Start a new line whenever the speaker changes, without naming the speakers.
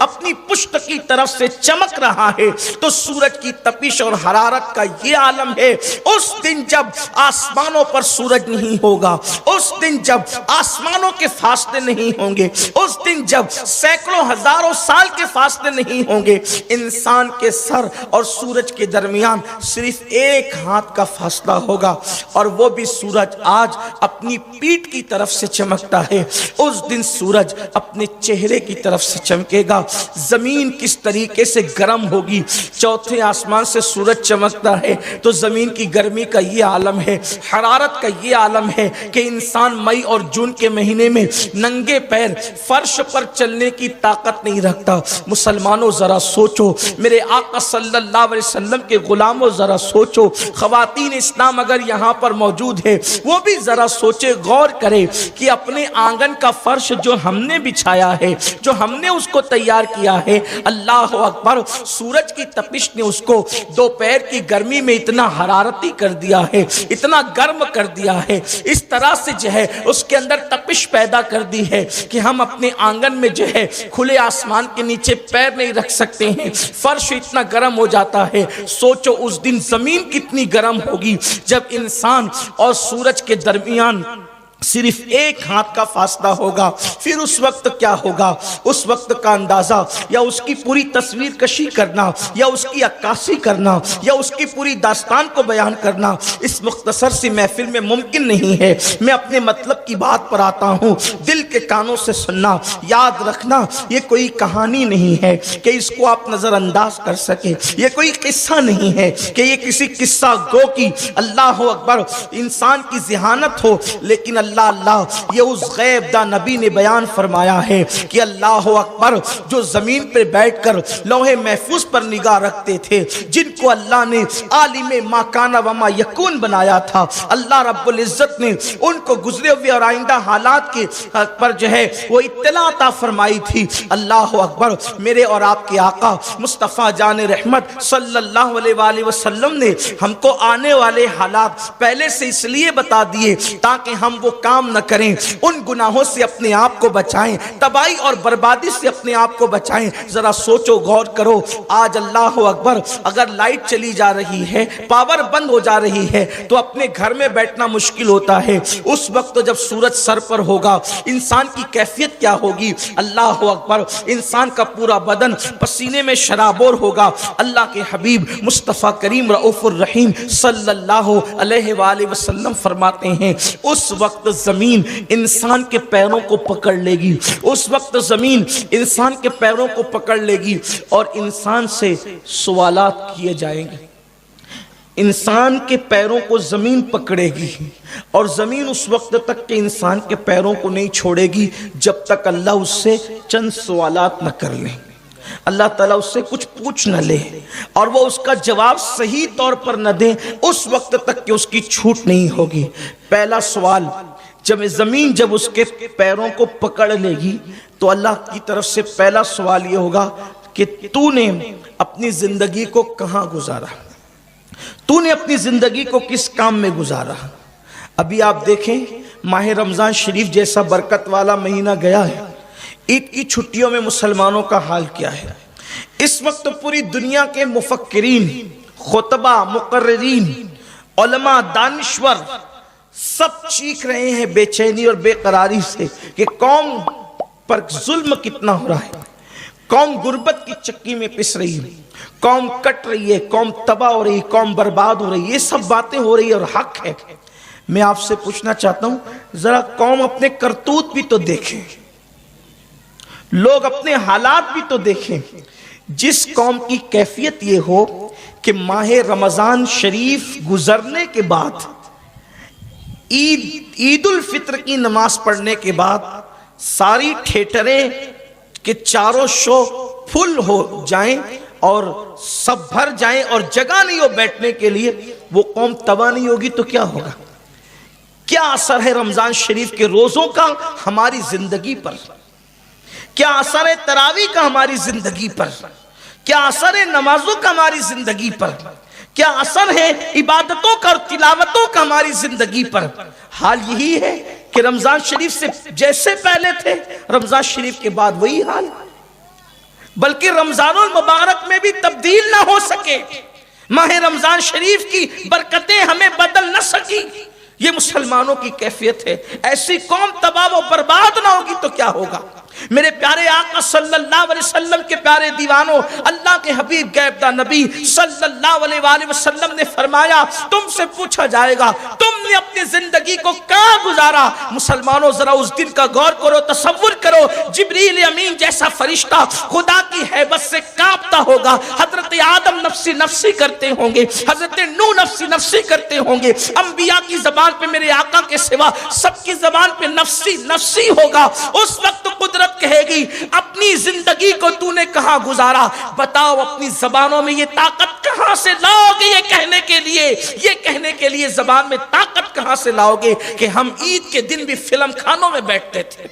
اپنی پشت کی طرف سے چمک رہا ہے تو سورج کی تپش اور حرارت کا یہ عالم ہے. اس دن جب آسمانوں پر سورج نہیں ہوگا، اس دن جب آسمانوں کے فاصلے نہیں ہوں گے، اس دن جب سینکڑوں ہزاروں سال کے فاصلے نہیں ہوں گے، انسان کے سر اور سورج کے درمیان صرف ایک ہاتھ کا فاصلہ ہوگا، اور وہ بھی سورج آج اپنی پیٹھ کی طرف سے چمکتا ہے، اس دن سورج اپنے چہرے کی طرف سے چمکے گا. زمین کس طریقے سے گرم ہوگی، چوتھے آسمان سے سورج چمکتا ہے تو زمین کی گرمی کا یہ عالم ہے، حرارت کا یہ عالم ہے کہ انسان مئی اور جون کے مہینے میں ننگے پیر فرش پر چلنے کی طاقت نہیں رکھتا. مسلمانوں ذرا سوچو، میرے آقا صلی اللہ علیہ وسلم کے غلاموں ذرا سوچو، خواتین اسلام اگر یہاں پر موجود ہے وہ بھی ذرا سوچے، غور کرے کہ اپنے آنگن کا فرش جو ہم نے بچھایا ہے، جو ہم نے اس کو تیار کیا ہے، اللہ اکبر، سورج کی تپش نے اس کو دوپہر کی گرمی میں اتنا حرارتی کر دیا ہے، اتنا گرم کر دیا ہے، اس طرح سے جو ہے اس کے اندر تپش پیدا کر دی ہے کہ ہم اپنے آنگن میں جو ہے کھلے آسمان کے نیچے پیر نہیں رکھ سکتے ہیں، فرش اتنا گرم ہو جاتا ہے. سوچو اس دن زمین کتنی گرم ہوگی جب انسان اور سورج کے درمیان صرف ایک ہاتھ کا فاصلہ ہوگا. پھر اس وقت کیا ہوگا، اس وقت کا اندازہ یا اس کی پوری تصویر کشی کرنا یا اس کی عکاسی کرنا یا اس کی پوری داستان کو بیان کرنا اس مختصر سی محفل میں ممکن نہیں ہے. میں اپنے مطلب کی بات پر آتا ہوں، دل کے کانوں سے سننا. یاد رکھنا یہ کوئی کہانی نہیں ہے کہ اس کو آپ نظر انداز کر سکیں، یہ کوئی قصہ نہیں ہے کہ یہ کسی قصہ گو کی اللہ اکبر انسان کی ذہانت ہو، لیکن اللہ یہ اس غیب دا نبی نے بیان فرمایا ہے کہ اللہ اکبر جو زمین پر بیٹھ کر لوح محفوظ پر نگاہ رکھتے تھے، جن کو اللہ نے عالم ما کان و ما یکون بنایا تھا، اللہ رب العزت نے ان کو گزرے ہوئے اور آئندہ حالات کے پر جو ہے وہ اطلاع عطا فرمائی تھی. اللہ اکبر، میرے اور آپ کے آقا مصطفیٰ جان رحمت صلی اللہ علیہ وآلہ وسلم نے ہم کو آنے والے حالات پہلے سے اس لیے بتا دیے تاکہ ہم وہ کام نہ کریں، ان گناہوں سے اپنے آپ کو بچائیں، تباہی اور بربادی سے اپنے آپ کو بچائیں. ذرا سوچو، غور کرو، آج اللہ اکبر اگر لائٹ چلی جا رہی ہے، پاور بند ہو جا رہی ہے تو اپنے گھر میں بیٹھنا مشکل ہوتا ہے. اس وقت جب سورج سر پر ہوگا انسان کی کیفیت کیا ہوگی؟ اللہ اکبر، انسان کا پورا بدن پسینے میں شرابور ہوگا. اللہ کے حبیب مصطفیٰ کریم رؤوف الرحیم صلی اللہ علیہ وآلہ وسلم فرماتے ہیں اس وقت زمین انسان کے پیروں کو پکڑ لے گی، اس وقت زمین انسان کے پیروں کو پکڑ لے گی اور انسان سے سوالات کیے جائیں گے. انسان کے پیروں کو زمین پکڑے گی اور زمین اس وقت تک کہ انسان کے پیروں کو نہیں چھوڑے گی جب تک اللہ اس سے چند سوالات نہ کر لے، اللہ تعالیٰ اس سے کچھ پوچھ نہ لے اور وہ اس کا جواب صحیح طور پر نہ دے اس وقت تک کہ اس کی چھوٹ نہیں ہوگی. پہلا سوال، جب زمین جب اس کے پیروں کو پکڑ لے گی تو اللہ کی طرف سے پہلا سوال یہ ہوگا کہ تو نے اپنی زندگی کو کہاں گزارا، تو نے اپنی زندگی کو کس کام میں گزارا. ابھی آپ دیکھیں ماہ رمضان شریف جیسا برکت والا مہینہ گیا ہے، عید کی چھٹیوں میں مسلمانوں کا حال کیا ہے؟ اس وقت پوری دنیا کے مفکرین، خطبہ، مقررین، علماء، دانشور سب چیخ رہے ہیں بے چینی اور بے قراری سے کہ قوم پر ظلم کتنا ہو رہا ہے، قوم غربت کی چکی میں پس رہی ہے، قوم کٹ رہی ہے، قوم تباہ ہو رہی، قوم برباد ہو رہی، یہ سب باتیں ہو رہی اور حق ہے. میں آپ سے پوچھنا چاہتا ہوں ذرا قوم اپنے کرتوت بھی تو دیکھیں، لوگ اپنے حالات بھی تو دیکھیں. جس قوم کی کیفیت یہ ہو کہ ماہ رمضان شریف گزرنے کے بعد عید الفطر کی نماز پڑھنے کے بعد ساری تھیٹریں کے چاروں شو فل ہو جائیں اور سب بھر جائیں اور جگہ نہیں ہو بیٹھنے کے لیے، وہ قوم تباہ نہیں ہوگی تو کیا ہوگا؟ کیا اثر ہے رمضان شریف کے روزوں کا ہماری زندگی پر؟ کیا اثر ہے تراویح کا ہماری زندگی پر؟ کیا اثر ہے نمازوں کا ہماری زندگی پر؟ کیا اثر ہے عبادتوں کا اور تلاوتوں کا ہماری زندگی پر؟ حال یہی ہے کہ رمضان شریف سے جیسے پہلے تھے رمضان شریف کے بعد وہی حال. بلکہ رمضان المبارک میں بھی تبدیل نہ ہو سکے، ماہ رمضان شریف کی برکتیں ہمیں بدل نہ سکی، یہ مسلمانوں کی کیفیت ہے۔ ایسی قوم تباہ و برباد نہ ہوگی تو کیا ہوگا؟ میرے پیارے آقا صلی اللہ علیہ وسلم کے پیارے دیوانوں، اللہ کے حبیب غیب داں نبی صلی اللہ علیہ وآلہ وسلم نے فرمایا تم سے پوچھا جائے گا تم نے اپنی زندگی کو کہاں گزارا؟ مسلمانوں ذرا اس دن کا غور کرو، تصور کرو، جبریل امین جیسا فرشتہ خدا کی ہیبت سے کانپتا ہوگا، حضرت آدم نفسی نفسی کرتے ہوں گے، حضرت نوح نفسی نفسی کرتے ہوں گے، انبیاء کی زبان پہ میرے آقا کے سوا سب کی زبان پہ نفسی نفسی ہوگا۔ اس وقت قدرت کہے گی اپنی زندگی کو تو نے کہاں گزارا؟ بتاؤ اپنی زبانوں میں یہ طاقت کہاں سے لاؤ گے؟ یہ کہنے کے لیے زبان میں طاقت کہاں سے لاؤ گے کہ ہم عید کے دن بھی فلم خانوں میں بیٹھتے تھے،